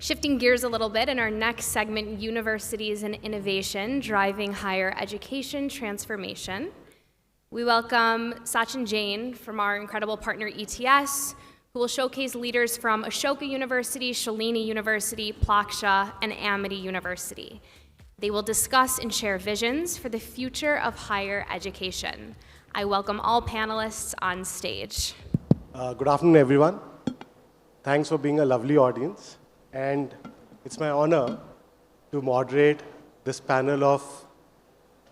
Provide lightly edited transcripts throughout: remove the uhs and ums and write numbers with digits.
Shifting gears a little bit, in our next segment, Universities and Innovation, Driving Higher Education Transformation, we welcome Sachin Jain from our incredible partner ETS, who will showcase leaders from Ashoka University, Shoolini University, Plaksha, and Amity University. They will discuss and share visions for the future of higher education. I welcome all panelists on stage. Good afternoon, everyone. Thanks for being a lovely audience. And it's my honor to moderate this panel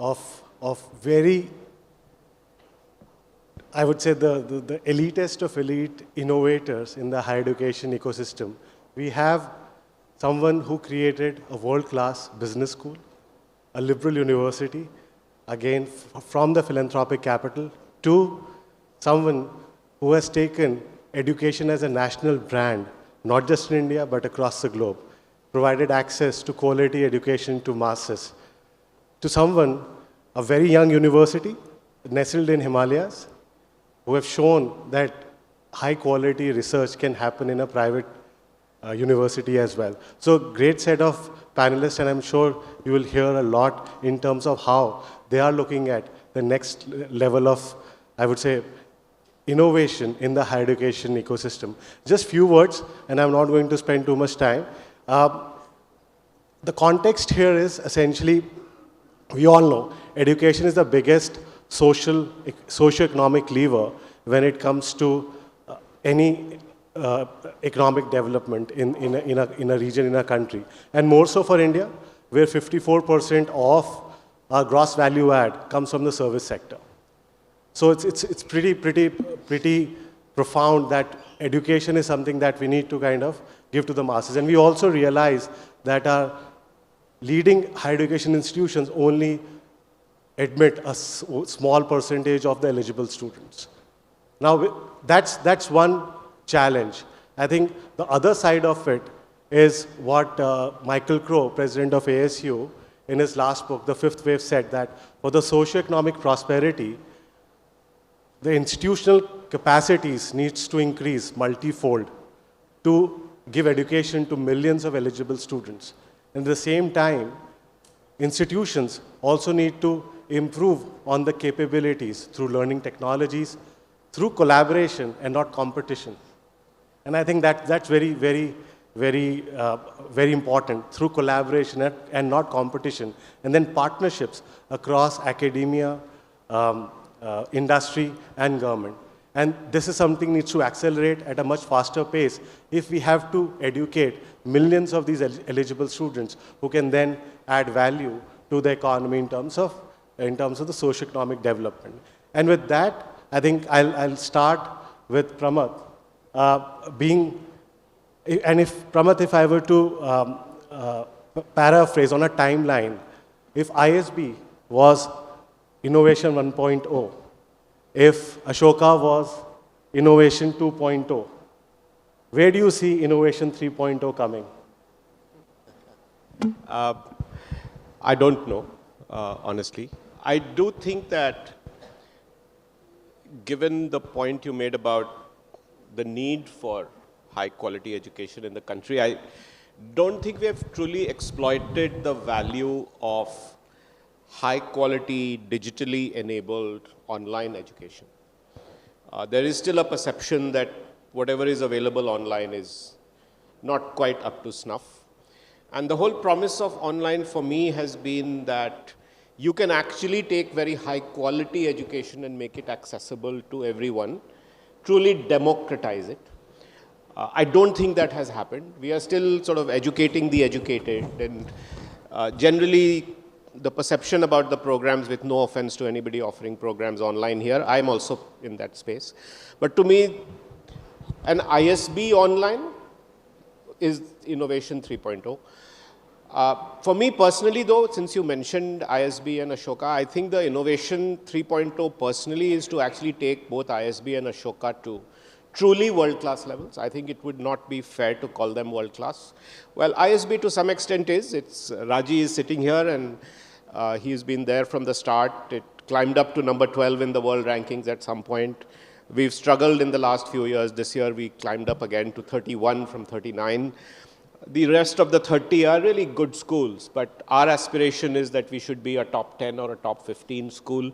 of very, I would say, the elitist of elite innovators in the higher education ecosystem. We have someone who created a world-class business school, a liberal university, again, from the philanthropic capital, to someone who has taken education as a national brand, not just in India, but across the globe, provided access to quality education to masses, to someone, a very young university, nestled in Himalayas, who have shown that high-quality research can happen in a private university as well. So great set of panelists, and I'm sure you will hear a lot in terms of how they are looking at the next level of, I would say, innovation in the higher education ecosystem. Just few words, and I'm not going to spend too much time. The context here is essentially, we all know, education is the biggest socio-economic lever when it comes to any economic development in a region, in a country. And more so for India, where 54% of our gross value add comes from the service sector. So it's pretty profound that education is something that we need to kind of give to the masses. And we also realize that our leading higher education institutions only admit a small percentage of the eligible students. Now, that's one challenge. I think the other side of it is what Michael Crow, president of ASU, in his last book, The Fifth Wave, said, that for the socioeconomic prosperity, the institutional capacities needs to increase multifold to give education to millions of eligible students. And at the same time, institutions also need to improve on the capabilities through learning technologies, through collaboration and not competition. And I think that's very important, through collaboration and not competition. And then partnerships across academia, industry, and government. And this is something needs to accelerate at a much faster pace if we have to educate millions of these eligible students who can then add value to the economy in terms of the socio-economic development. And with that, I think I'll start with Pramath. If I were to paraphrase on a timeline, if ISB was Innovation 1.0, if Ashoka was Innovation 2.0, where do you see Innovation 3.0 coming? I don't know, honestly. I do think that, given the point you made about the need for high-quality education in the country, I don't think we have truly exploited the value of high-quality, digitally enabled online education. There is still a perception that whatever is available online is not quite up to snuff. And the whole promise of online for me has been that you can actually take very high-quality education and make it accessible to everyone, truly democratize it. I don't think that has happened. We are still sort of educating the educated, and generally, the perception about the programs, with no offense to anybody offering programs online here, I'm also in that space. But to me, an ISB online is Innovation 3.0. For me personally though, since you mentioned ISB and Ashoka, I think the Innovation 3.0 personally is to actually take both ISB and Ashoka to truly world-class levels. I think it would not be fair to call them world-class. Well, ISB to some extent is. Raji is sitting here and he's been there from the start. It climbed up to number 12 in the world rankings at some point. We've struggled in the last few years. This year we climbed up again to 31 from 39. The rest of the 30 are really good schools, but our aspiration is that we should be a top 10 or a top 15 school.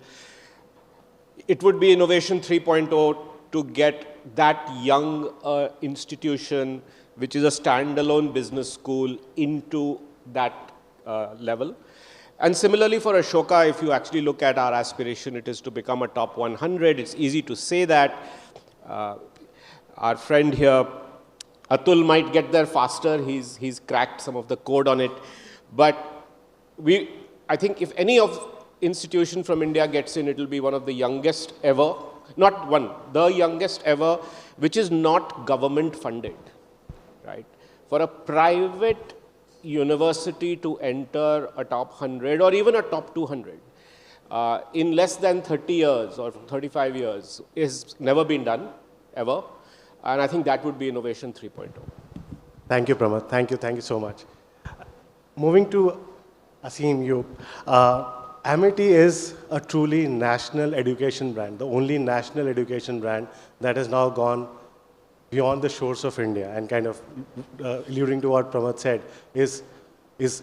It would be Innovation 3.0 to get that young institution, which is a standalone business school, into that level. And similarly for Ashoka, if you actually look at our aspiration, it is to become a top 100. It's easy to say that. Our friend here, Atul, might get there faster. He's cracked some of the code on it. But I think if any of institution from India gets in, it will be one of the youngest ever, not one, the youngest ever, which is not government funded, right? For a private university to enter a top 100 or even a top 200 in less than 30 years or 35 years is never been done, ever. And I think that would be Innovation 3.0. Thank you, Pramod. Thank you so much. Moving to Asim, you. Amity is a truly national education brand, the only national education brand that has now gone beyond the shores of India, and kind of alluding to what Pramod said, is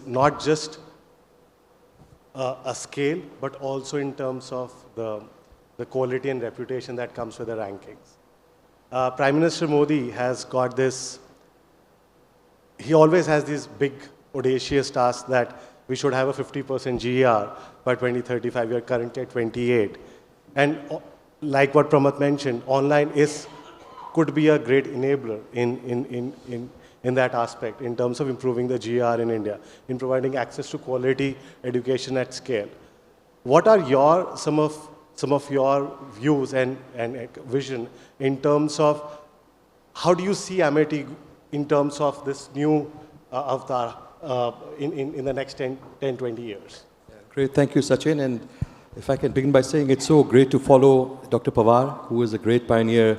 not just a scale, but also in terms of the quality and reputation that comes with the rankings. Prime Minister Modi has got this, he always has these big, audacious tasks that we should have a 50% GER by 2035. We are currently at 28. And like what Pramod mentioned, online could be a great enabler in that aspect, in terms of improving the GER in India, in providing access to quality education at scale. What are some of your views and vision in terms of how do you see Amity in terms of this new avatar in the next 10, 20 years? Yeah, great, thank you, Sachin. And if I can begin by saying it's so great to follow Dr. Pawar, who is a great pioneer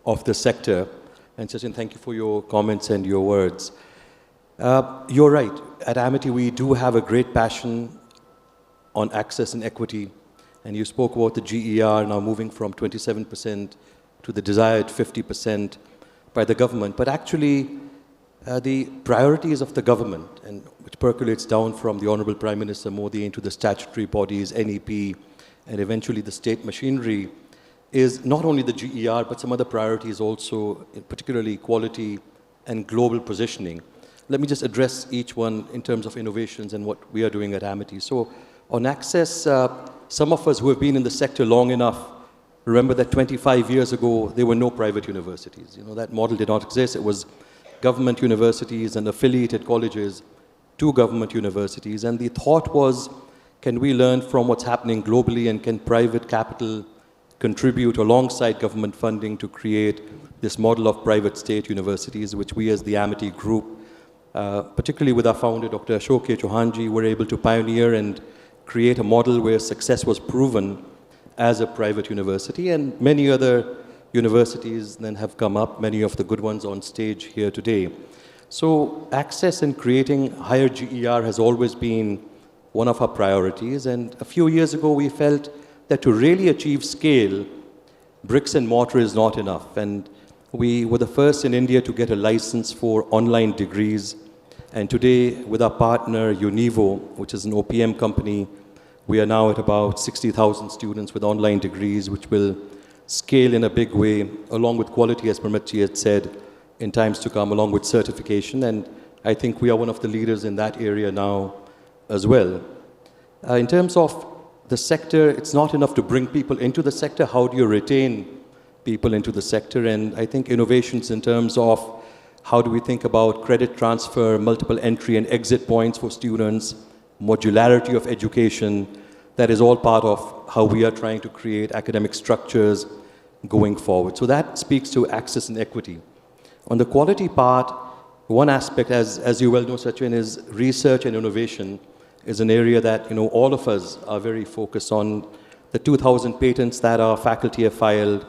of the sector. And Sachin, thank you for your comments and your words. You're right. At Amity, we do have a great passion on access and equity. And you spoke about the GER now moving from 27% to the desired 50% by the government. But actually, the priorities of the government, and which percolates down from the Honorable Prime Minister Modi into the statutory bodies, NEP, and eventually the state machinery, is not only the GER, but some other priorities also, particularly quality and global positioning. Let me just address each one in terms of innovations and what we are doing at Amity. So on access, some of us who have been in the sector long enough remember that 25 years ago, there were no private universities. You know, that model did not exist. It was government universities and affiliated colleges to government universities. And the thought was, can we learn from what's happening globally, and can private capital contribute alongside government funding to create this model of private state universities, which we as the Amity Group, particularly with our founder, Dr. Ashoka University, were able to pioneer and create a model where success was proven as a private university. And many other universities then have come up, many of the good ones on stage here today. So access and creating higher GER has always been one of our priorities. And a few years ago, we felt that to really achieve scale, bricks and mortar is not enough. And we were the first in India to get a license for online degrees. And today, with our partner Univo, which is an OPM company, we are now at about 60,000 students with online degrees, which will scale in a big way, along with quality, as Pramitji had said, in times to come, along with certification. And I think we are one of the leaders in that area now as well. In terms of the sector, it's not enough to bring people into the sector. How do you retain people into the sector? And I think innovations in terms of how do we think about credit transfer, multiple entry and exit points for students, modularity of education, that is all part of how we are trying to create academic structures going forward. So that speaks to access and equity. On the quality part, one aspect, as you well know, Sachin, is research and innovation is an area that all of us are very focused on. The 2,000 patents that our faculty have filed,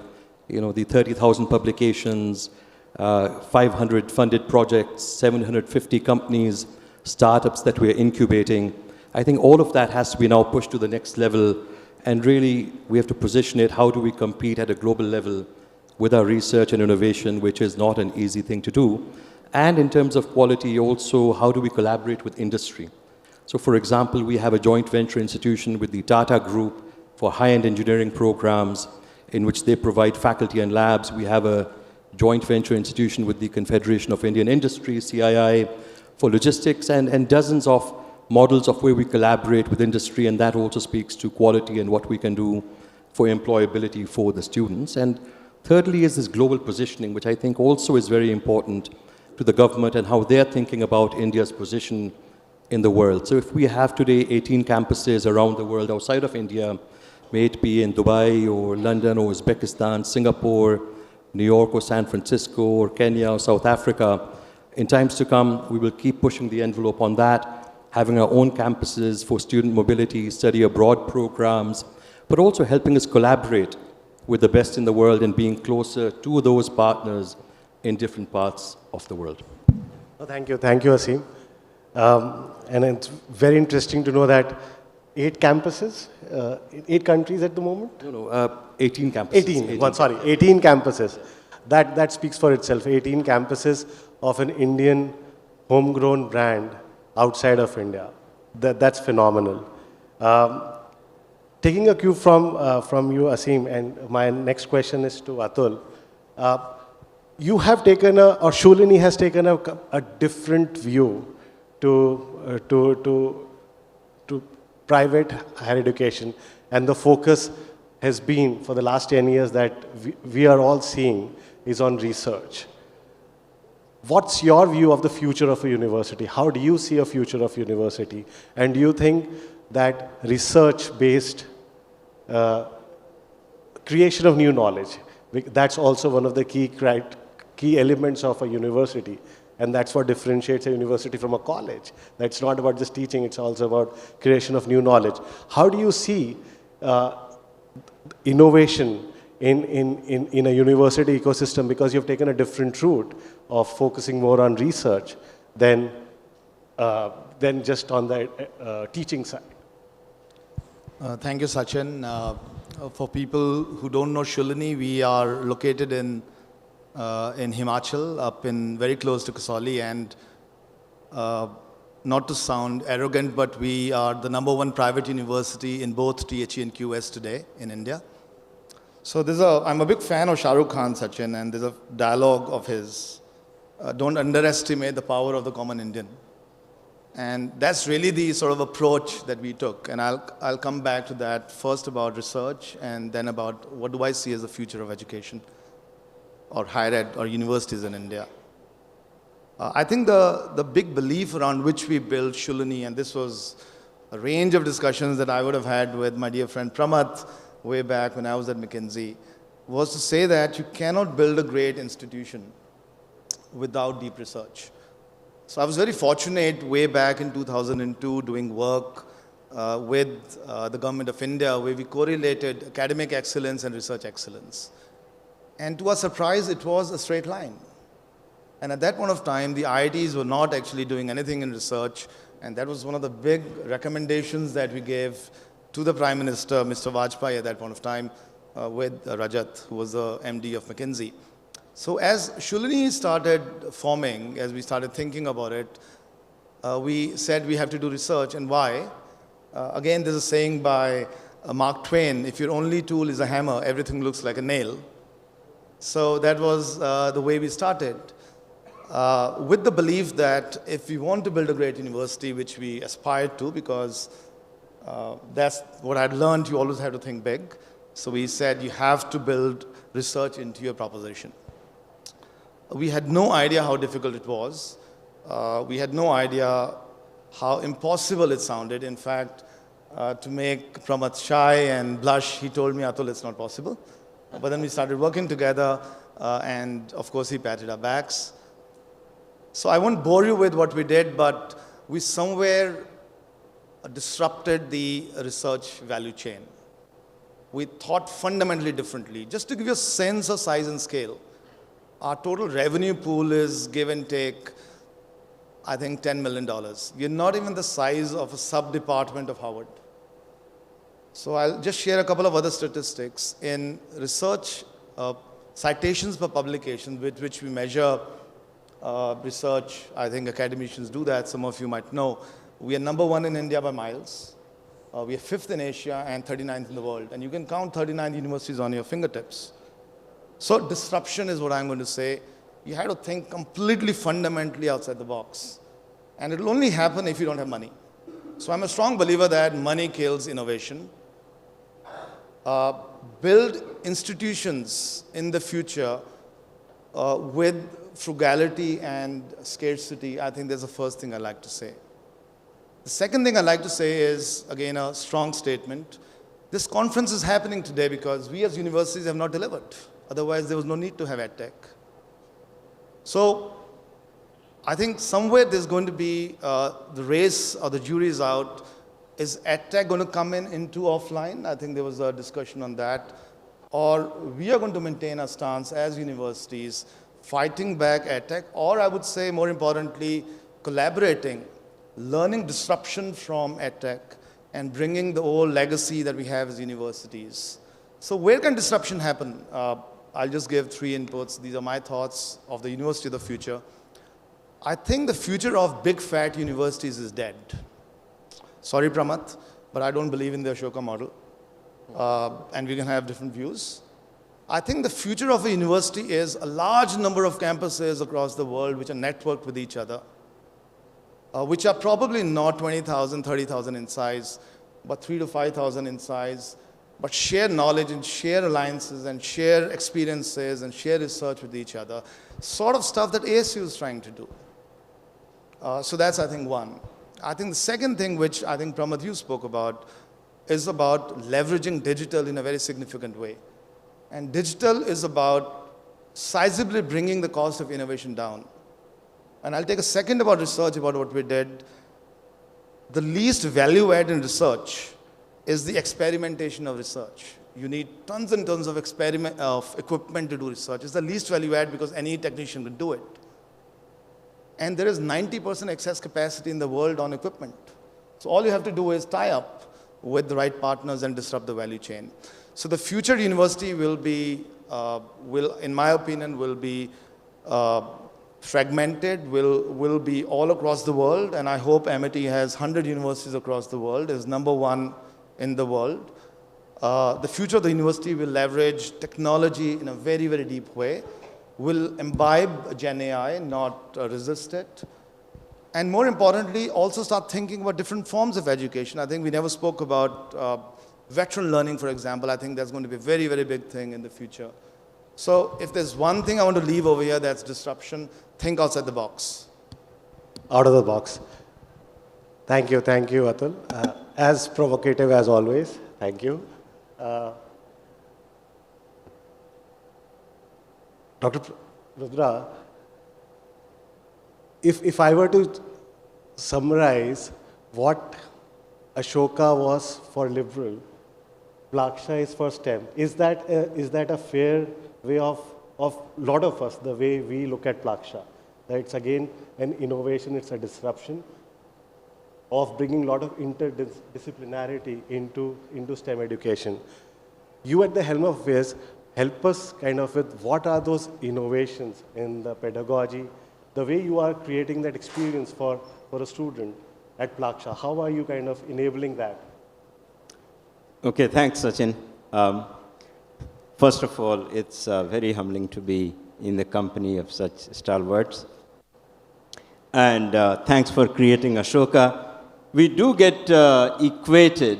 the 30,000 publications, 500 funded projects, 750 companies, startups that we're incubating. I think all of that has to be now pushed to the next level, and really we have to position it, how do we compete at a global level with our research and innovation, which is not an easy thing to do. And in terms of quality, also, how do we collaborate with industry? So, for example, we have a joint venture institution with the Tata Group for high-end engineering programs in which they provide faculty and labs. We have a joint venture institution with the Confederation of Indian Industry, CII, for logistics, and dozens of models of where we collaborate with industry, and that also speaks to quality and what we can do for employability for the students. And thirdly is this global positioning, which I think also is very important to the government and how they're thinking about India's position in the world. So if we have today 18 campuses around the world outside of India, may it be in Dubai or London or Uzbekistan, Singapore, New York or San Francisco or Kenya or South Africa, in times to come, we will keep pushing the envelope on that, having our own campuses for student mobility, study abroad programs, but also helping us collaborate with the best in the world and being closer to those partners in different parts of the world. Oh, thank you, Aseem. And it's very interesting to know that 8 campuses, 8 countries at the moment? No, 18 campuses. 18 campuses. That speaks for itself. 18 campuses of an Indian homegrown brand outside of India. That's phenomenal. Taking a cue from you, Aseem, and my next question is to Atul. You have taken or Shoolini has taken a different view to private higher education, and the focus has been for the last 10 years that we are all seeing is on research. What's your view of the future of a university? How do you see a future of university? And do you think that research-based creation of new knowledge, that's also one of the key elements of a university, and that's what differentiates a university from a college. That's not about just teaching, it's also about creation of new knowledge. How do you see innovation in a university ecosystem, because you've taken a different route of focusing more on research than just on the teaching side? Thank you, Sachin. For people who don't know Shoolini, we are located in Himachal, up in very close to Kasauli, and not to sound arrogant, but we are the #1 private university in both THE and QS today in India. So I'm a big fan of Shah Rukh Khan, Sachin, and there's a dialogue of his, don't underestimate the power of the common Indian. And that's really the sort of approach that we took. And I'll come back to that first about research and then about what do I see as the future of education or higher ed or universities in India. I think the big belief around which we built Shoolini, and this was a range of discussions that I would have had with my dear friend Pramath way back when I was at McKinsey, was to say that you cannot build a great institution without deep research. So I was very fortunate way back in 2002 doing work with the government of India where we correlated academic excellence and research excellence. And to our surprise, it was a straight line. And at that point of time, the IITs were not actually doing anything in research, and that was one of the big recommendations that we gave to the Prime Minister, Mr. Vajpayee, at that point of time, with Rajat, who was the MD of McKinsey. So as Shoolini started forming, as we started thinking about it, we said we have to do research. And why? Again, there's a saying by Mark Twain, if your only tool is a hammer, everything looks like a nail. So that was the way we started, with the belief that if we want to build a great university, which we aspired to, because that's what I'd learned, you always have to think big. So we said you have to build research into your proposition. We had no idea how difficult it was. We had no idea how impossible it sounded. In fact, to make Pramath shy and blush, he told me, Atul, it's not possible. But then we started working together, and of course he patted our backs. So I won't bore you with what we did, but we somewhere disrupted the research value chain. We thought fundamentally differently. Just to give you a sense of size and scale, our total revenue pool is give and take, I think, $10 million. We're not even the size of a sub-department of Harvard. So I'll just share a couple of other statistics. In research, citations per publication, with which we measure research. I think academicians do that. Some of you might know. We are number 1 in India by miles. We are 5th in Asia and 39th in the world. And you can count 39 universities on your fingertips. So disruption is what I'm going to say. You have to think completely fundamentally outside the box. And it will only happen if you don't have money. So I'm a strong believer that money kills innovation. Build institutions in the future with frugality and scarcity. I think that's the first thing I'd like to say. The second thing I'd like to say is, again, a strong statement. This conference is happening today because we as universities have not delivered. Otherwise, there was no need to have EdTech. So I think somewhere there's going to be the race or the jury is out. Is EdTech going to come into offline? I think there was a discussion on that. Or we are going to maintain our stance as universities, fighting back EdTech, or I would say more importantly, collaborating, learning disruption from EdTech, and bringing the old legacy that we have as universities. So where can disruption happen? I'll just give 3 inputs. These are my thoughts of the university of the future. I think the future of big fat universities is dead. Sorry, Pramath, but I don't believe in the Ashoka model. And we can have different views. I think the future of a university is a large number of campuses across the world which are networked with each other, which are probably not 20,000, 30,000 in size, but 3,000 to 5,000 in size, but share knowledge and share alliances and share experiences and share research with each other, sort of stuff that ASU is trying to do. So that's, I think, one. I think the second thing, which I think Pramad you spoke about, is about leveraging digital in a very significant way. And digital is about sizably bringing the cost of innovation down. And I'll take a second about research, about what we did. The least value add in research is the experimentation of research. You need tons and tons of equipment to do research. It's the least value add because any technician can do it. And there is 90% excess capacity in the world on equipment. So all you have to do is tie up with the right partners and disrupt the value chain. So the future university will be, in my opinion, will be fragmented, will be all across the world. And I hope Amity has 100 universities across the world, is number 1 in the world. The future of the university will leverage technology in a very, very deep way, will imbibe Gen AI, not resist it. And more importantly, also start thinking about different forms of education. I think we never spoke about veteran learning, for example. I think that's going to be a very, very big thing in the future. So if there's one thing I want to leave over here, that's disruption. Think outside the box. Out of the box. Thank you, Atul. As provocative as always. Thank you. Dr. Rudra, if I were to summarize what Ashoka was for liberal, Plaksha is for STEM, is that a fair way of lot of us, the way we look at Plaksha? That it's again an innovation, it's a disruption of bringing a lot of interdisciplinarity into STEM education. You at the helm of affairs, help us kind of with what are those innovations in the pedagogy, the way you are creating that experience for a student at Plaksha. How are you kind of enabling that? Okay, thanks, Sachin. First of all, it's very humbling to be in the company of such stalwarts. And thanks for creating Ashoka. We do get equated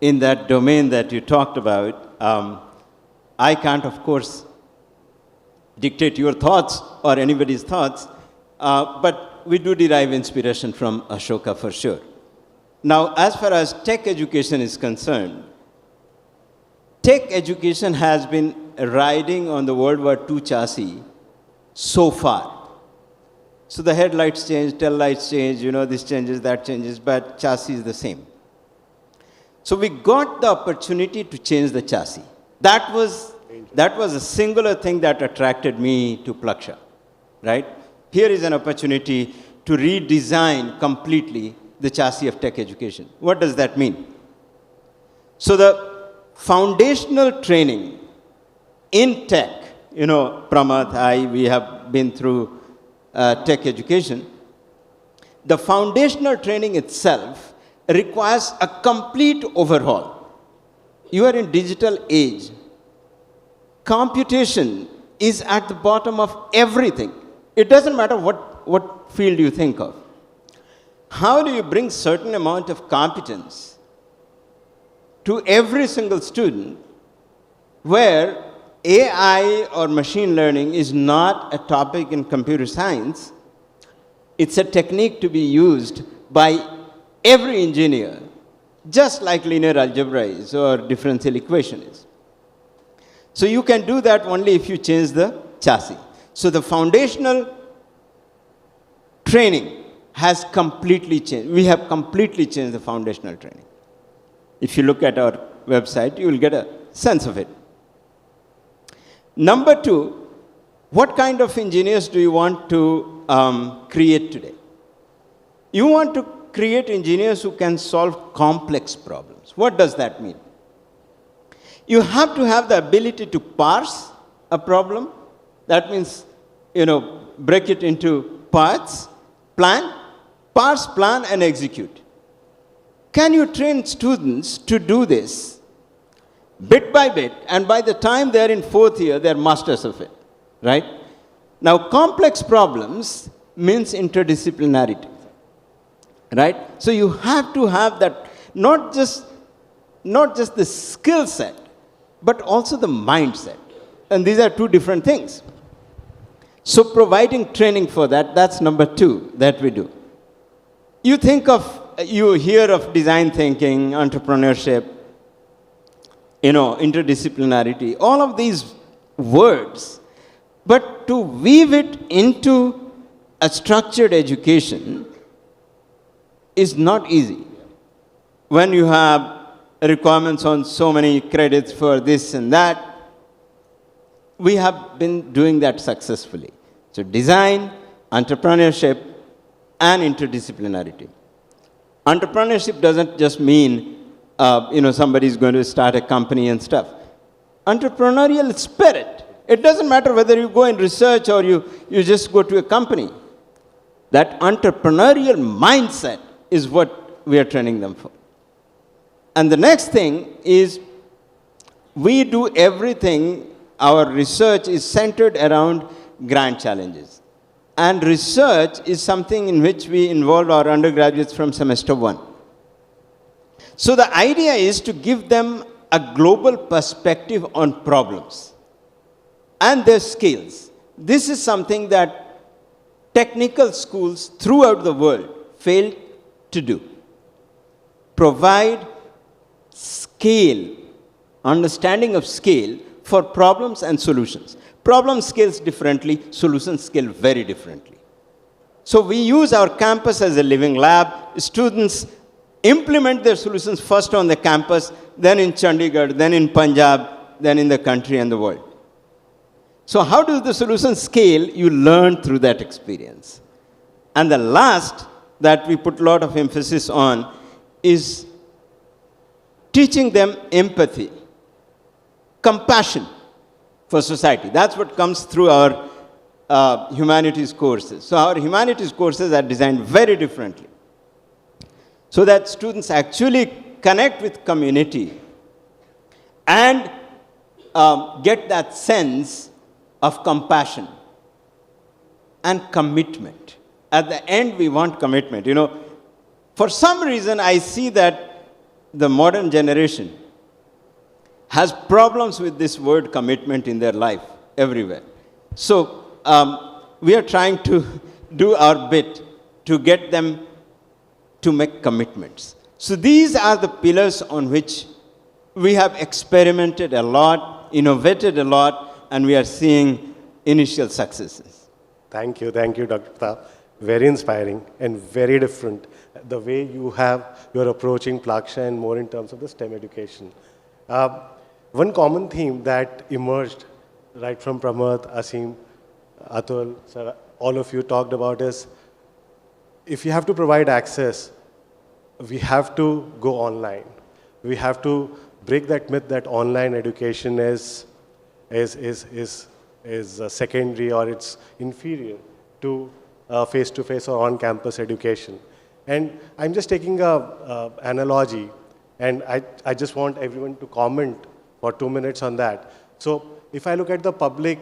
in that domain that you talked about. I can't, of course, dictate your thoughts or anybody's thoughts, but we do derive inspiration from Ashoka for sure. Now, as far as tech education is concerned, tech education has been riding on the World War II chassis so far. So the headlights change, tail lights change, this changes, that changes, but chassis is the same. So we got the opportunity to change the chassis. That was a singular thing that attracted me to Plaksha, right? Here is an opportunity to redesign completely the chassis of tech education. What does that mean? So the foundational training in tech, Pramath, we have been through tech education, the foundational training itself requires a complete overhaul. You are in digital age. Computation is at the bottom of everything. It doesn't matter what field you think of. How do you bring certain amount of competence to every single student where AI or machine learning is not a topic in computer science? It's a technique to be used by every engineer, just like linear algebra is or differential equation is. So you can do that only if you change the chassis. So the foundational training has completely changed. We have completely changed the foundational training. If you look at our website, you will get a sense of it. Number two, what kind of engineers do you want to create today? You want to create engineers who can solve complex problems. What does that mean? You have to have the ability to parse a problem. That means, break it into parts, parse, plan, and execute. Can you train students to do this bit by bit, and by the time they're in fourth year, they're masters of it, right? Now, complex problems means interdisciplinarity, right? So you have to have that, not just the skill set, but also the mindset. And these are two different things. So providing training for that, that's number two that we do. You hear of design thinking, entrepreneurship, interdisciplinarity, all of these words, but to weave it into a structured education is not easy. When you have requirements on so many credits for this and that, we have been doing that successfully. So design, entrepreneurship, and interdisciplinarity. Entrepreneurship doesn't just mean, somebody's going to start a company and stuff. Entrepreneurial spirit. It doesn't matter whether you go in research or you just go to a company. That entrepreneurial mindset is what we are training them for. And the next thing is we do everything, our research is centered around grand challenges. And research is something in which we involve our undergraduates from semester 1. So the idea is to give them a global perspective on problems and their skills. This is something that technical schools throughout the world fail to do. Provide scale, understanding of scale for problems and solutions. Problem scales differently, solutions scale very differently. So we use our campus as a living lab. Students implement their solutions first on the campus, then in Chandigarh, then in Punjab, then in the country and the world. So how do the solutions scale? You learn through that experience. And the last that we put a lot of emphasis on is teaching them empathy, compassion for society. That's what comes through our humanities courses. So our humanities courses are designed very differently, so that students actually connect with community and get that sense of compassion and commitment. At the end, we want commitment. For some reason, I see that the modern generation has problems with this word commitment in their life everywhere. So we are trying to do our bit to get them to make commitments. So these are the pillars on which we have experimented a lot, innovated a lot, and we are seeing initial successes. Thank you, Dr. Pratap. Very inspiring and very different. The way you're approaching Plaksha and more in terms of the STEM education. One common theme that emerged right from Pramod, Asim, Atul, sir, all of you talked about is, if you have to provide access, we have to go online. We have to break that myth that online education is secondary or it's inferior to face-to-face or on-campus education. And I'm just taking a analogy, and I just want everyone to comment for 2 minutes on that. So if I look at the public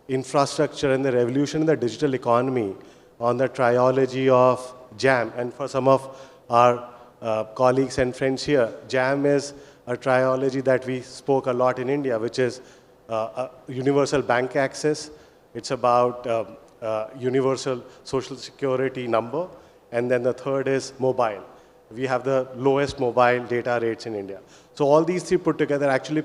infrastructure and the revolution in the digital economy on the triology of JAM, and for some of our colleagues and friends here, JAM is a triology that we spoke a lot in India, which is universal bank access. It's about universal social security number. And then the third is mobile. We have the lowest mobile data rates in India. So all these three put together actually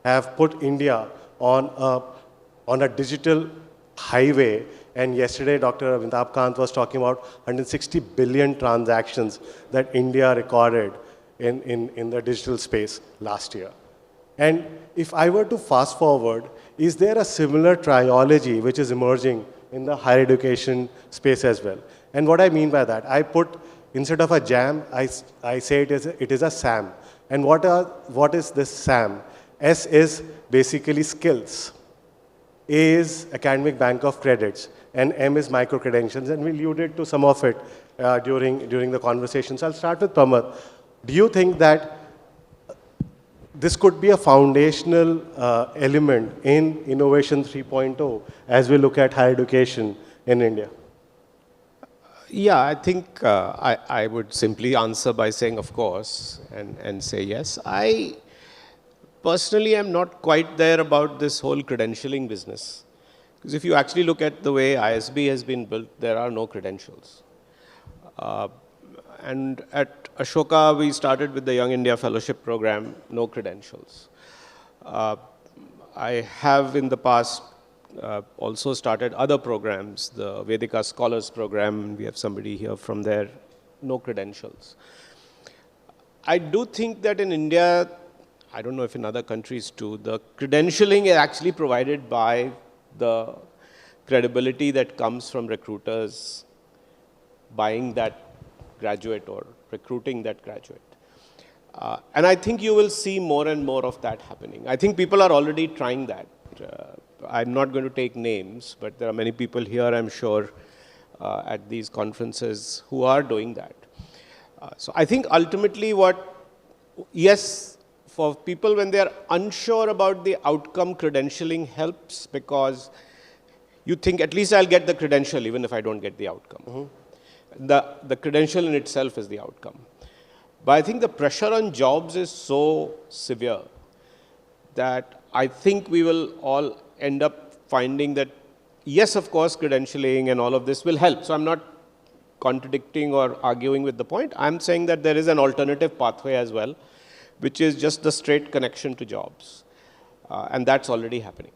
have put India on a digital highway. And yesterday, Dr. Amitabh Kant was talking about 160 billion transactions that India recorded in the digital space last year. And if I were to fast forward, is there a similar triology which is emerging in the higher education space as well? And what I mean by that, instead of a JAM, I say it is a SAM. And what is this SAM? S is basically skills. A is academic bank of credits, and M is micro-credentials, and we alluded to some of it during the conversation. So I'll start with Pramod. Do you think that this could be a foundational element in Innovation 3.0 as we look at higher education in India? Yeah, I think I would simply answer by saying, of course, and say yes. I personally am not quite there about this whole credentialing business. Because if you actually look at the way ISB has been built, there are no credentials. And at Ashoka, we started with the Young India Fellowship Program, no credentials. I have in the past also started other programs, the Vedika Scholars Program. We have somebody here from there, no credentials. I do think that in India, I don't know if in other countries too, the credentialing is actually provided by the credibility that comes from recruiters buying that graduate or recruiting that graduate. And I think you will see more and more of that happening. I think people are already trying that. I'm not going to take names, but there are many people here, I'm sure, at these conferences who are doing that. So I think ultimately yes, for people when they are unsure about the outcome, credentialing helps because you think at least I'll get the credential even if I don't get the outcome. Mm-hmm. The credential in itself is the outcome. But I think the pressure on jobs is so severe that I think we will all end up finding that, yes, of course, credentialing and all of this will help. So I'm not contradicting or arguing with the point. I'm saying that there is an alternative pathway as well, which is just the straight connection to jobs. And that's already happening.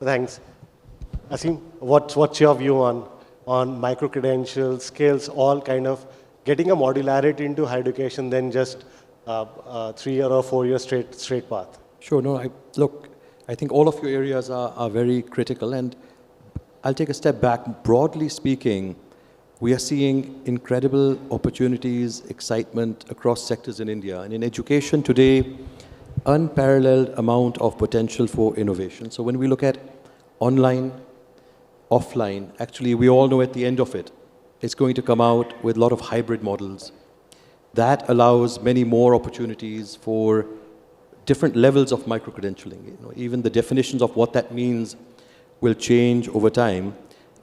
Thanks. Asim, what's your view on micro-credentials, skills, all kind of getting a modularity into higher education than just 3-year or 4-year straight path? Sure. No, look, I think all of your areas are very critical. And I'll take a step back. Broadly speaking, we are seeing incredible opportunities, excitement across sectors in India. And in education today, unparalleled amount of potential for innovation. So when we look at online, offline, actually we all know at the end of it, it's going to come out with a lot of hybrid models. That allows many more opportunities for different levels of micro-credentialing. Even the definitions of what that means will change over time.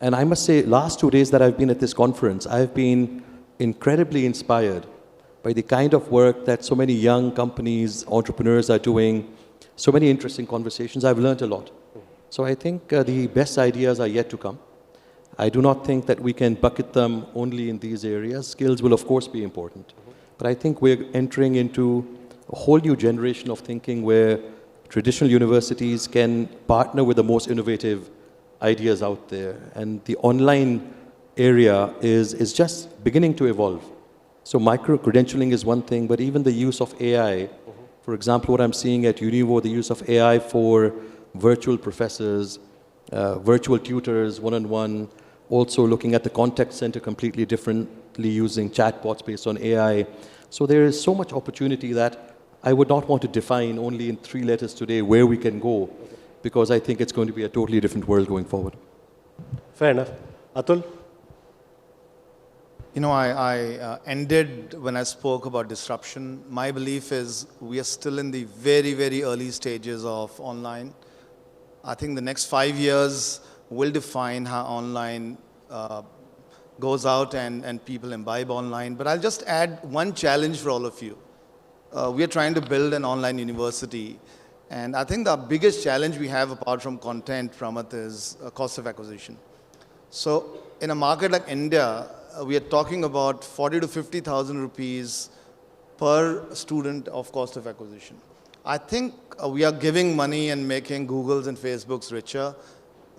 And I must say, last 2 days that I've been at this conference, I've been incredibly inspired by the kind of work that so many young companies, entrepreneurs are doing, so many interesting conversations. I've learned a lot. So I think the best ideas are yet to come. I do not think that we can bucket them only in these areas. Skills will, of course, be important. But I think we're entering into a whole new generation of thinking where traditional universities can partner with the most innovative ideas out there. And the online area is just beginning to evolve. So micro-credentialing is one thing, but even the use of AI, for example, what I'm seeing at Univo, the use of AI for virtual professors, virtual tutors, one-on-one, also looking at the contact center completely differently using chatbots based on AI. So there is so much opportunity that I would not want to define only in 3 letters today where we can go, because I think it's going to be a totally different world going forward. Fair enough. Atul, You know, I ended when I spoke about disruption. My belief is we are still in the very, very early stages of online. I think the next 5 years will define how online goes out and people imbibe online. But I'll just add one challenge for all of you. We are trying to build an online university. And I think the biggest challenge we have apart from content, Pramath, is cost of acquisition. So in a market like India, we are talking about 40 to 50,000 rupees per student of cost of acquisition. I think we are giving money and making Googles and Facebooks richer.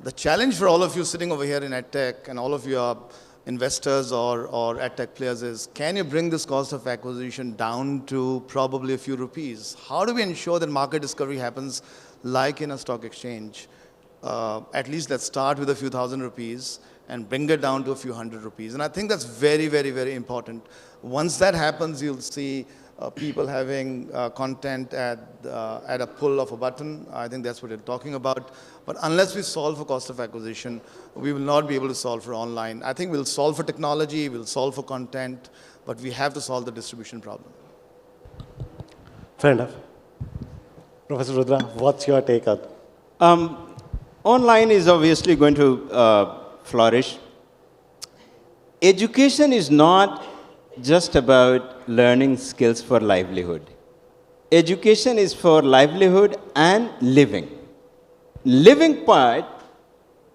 The challenge for all of you sitting over here in EdTech and all of you are investors or EdTech players is, can you bring this cost of acquisition down to probably a few rupees? How do we ensure that market discovery happens like in a stock exchange? At least let's start with a few thousand rupees and bring it down to a few hundred rupees. And I think that's very, very, very important. Once that happens, you'll see people having content at a pull of a button. I think that's what you're talking about. But unless we solve for cost of acquisition, we will not be able to solve for online. I think we'll solve for technology, we'll solve for content, but we have to solve the distribution problem. Fair enough. Professor Rudra, what's your take on? Online is obviously going to flourish. Education is not just about learning skills for livelihood. Education is for livelihood and living. Living part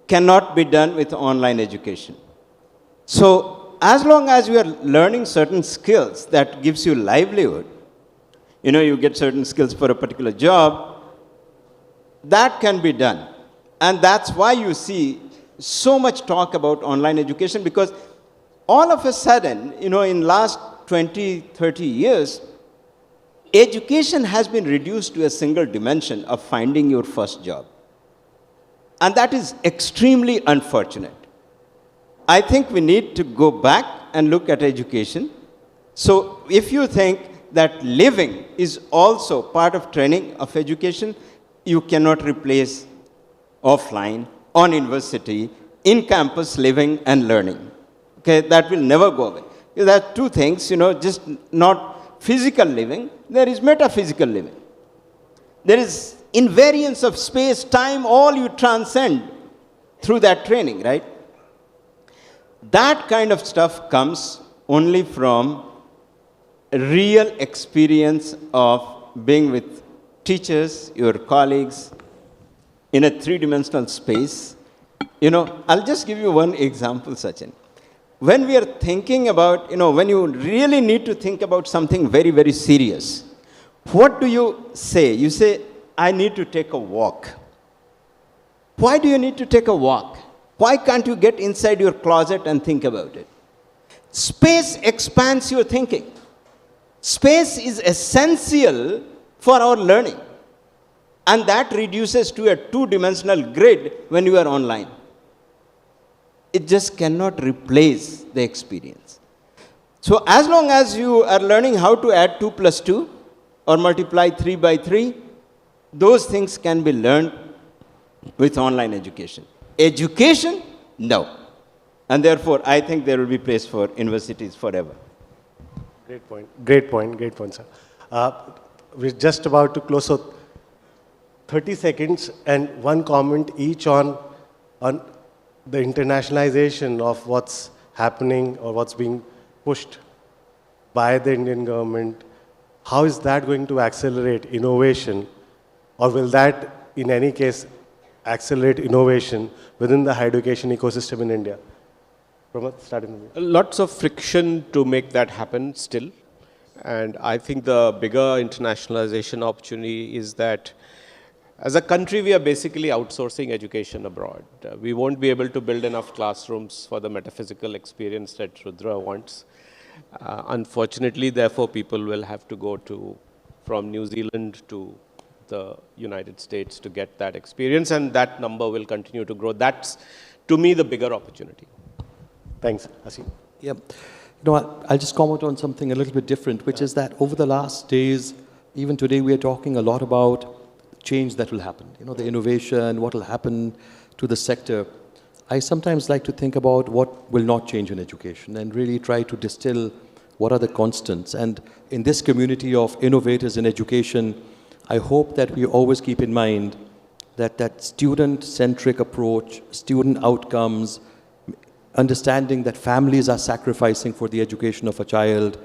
cannot be done with online education. So as long as you are learning certain skills that gives you livelihood, you know, you get certain skills for a particular job, that can be done. And that's why you see so much talk about online education, because all of a sudden, you know, in last 20, 30 years, education has been reduced to a single dimension of finding your first job. And that is extremely unfortunate. I think we need to go back and look at education. So if you think that living is also part of training of education, you cannot replace offline, on university, in-campus living and learning. Okay, that will never go away. There are two things, you know, just not physical living, there is metaphysical living. There is invariance of space, time, all you transcend through that training, right? That kind of stuff comes only from a real experience of being with teachers, your colleagues, in a three-dimensional space. You know, I'll just give you one example, Sachin. When we are thinking about, you know, when you really need to think about something very, very serious, what do you say? You say, I need to take a walk. Why do you need to take a walk? Why can't you get inside your closet and think about it? Space expands your thinking. Space is essential for our learning. And that reduces to a two-dimensional grid when you are online. It just cannot replace the experience. So as long as you are learning how to add 2 plus 2 or multiply 3 by 3, those things can be learned with online education. Education, no. And therefore, I think there will be place for universities forever. Great point, sir. We're just about to close, so 30 seconds and one comment each on the internationalization of what's happening or what's being pushed by the Indian government. How is that going to accelerate innovation, or will that, in any case, accelerate innovation within the higher education ecosystem in India? Pramod, starting with you. Lots of friction to make that happen still. And I think the bigger internationalization opportunity is that as a country, we are basically outsourcing education abroad. We won't be able to build enough classrooms for the metaphysical experience that Rudra wants. Unfortunately, therefore, people will have to go from New Zealand to the United States to get that experience, and that number will continue to grow. That's, to me, the bigger opportunity. Thanks, Asim. Yeah. You know, I'll just comment on something a little bit different, which is that over the last days, even today, we are talking a lot about change that will happen. You know, the innovation, what will happen to the sector. I sometimes like to think about what will not change in education and really try to distill what are the constants. And in this community of innovators in education, I hope that we always keep in mind that that student-centric approach, student outcomes, understanding that families are sacrificing for the education of a child,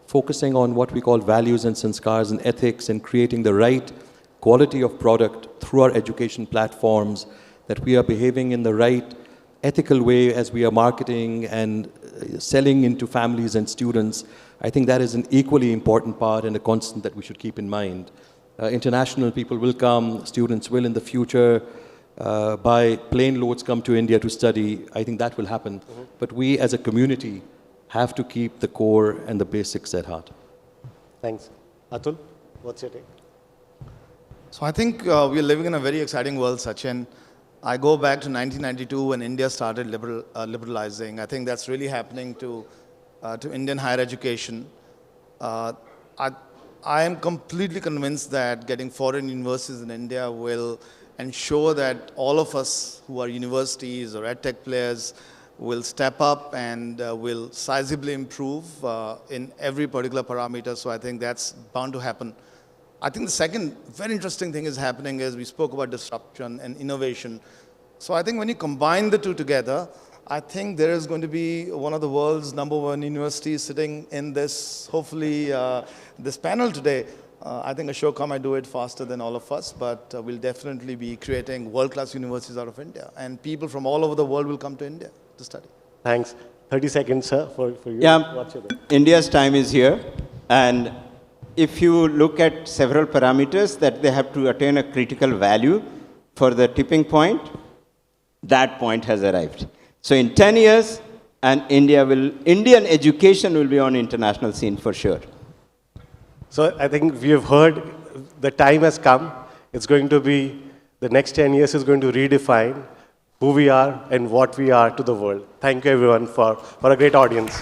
focusing on what we call values and sanskars and ethics and creating the right quality of product through our education platforms, that we are behaving in the right ethical way as we are marketing and selling into families and students. I think that is an equally important part and a constant that we should keep in mind. International people will come, students will in the future, by plane loads come to India to study. I think that will happen. But we as a community have to keep the core and the basics at heart. Thanks. Atul, what's your take? So I think we are living in a very exciting world, Sachin. I go back to 1992 when India started liberalizing. I think that's really happening to Indian higher education. I am completely convinced that getting foreign universities in India will ensure that all of us who are universities or edtech players will step up and will sizably improve in every particular parameter. So I think that's bound to happen. I think the second very interesting thing is happening is we spoke about disruption and innovation. So I think when you combine the two together, I think there is going to be one of the world's #1 universities sitting in this, hopefully, this panel today. I think Ashoka might do it faster than all of us, but we'll definitely be creating world-class universities out of India. And people from all over the world will come to India to study. Thanks. 30 seconds, sir, for you. Yeah, What's your take? India's time is here. And if you look at several parameters that they have to attain a critical value for the tipping point, that point has arrived. So in 10 years, Indian education will be on international scene for sure. So I think we have heard the time has come. It's going to be, the next 10 years is going to redefine who we are and what we are to the world. Thank you everyone for a great audience.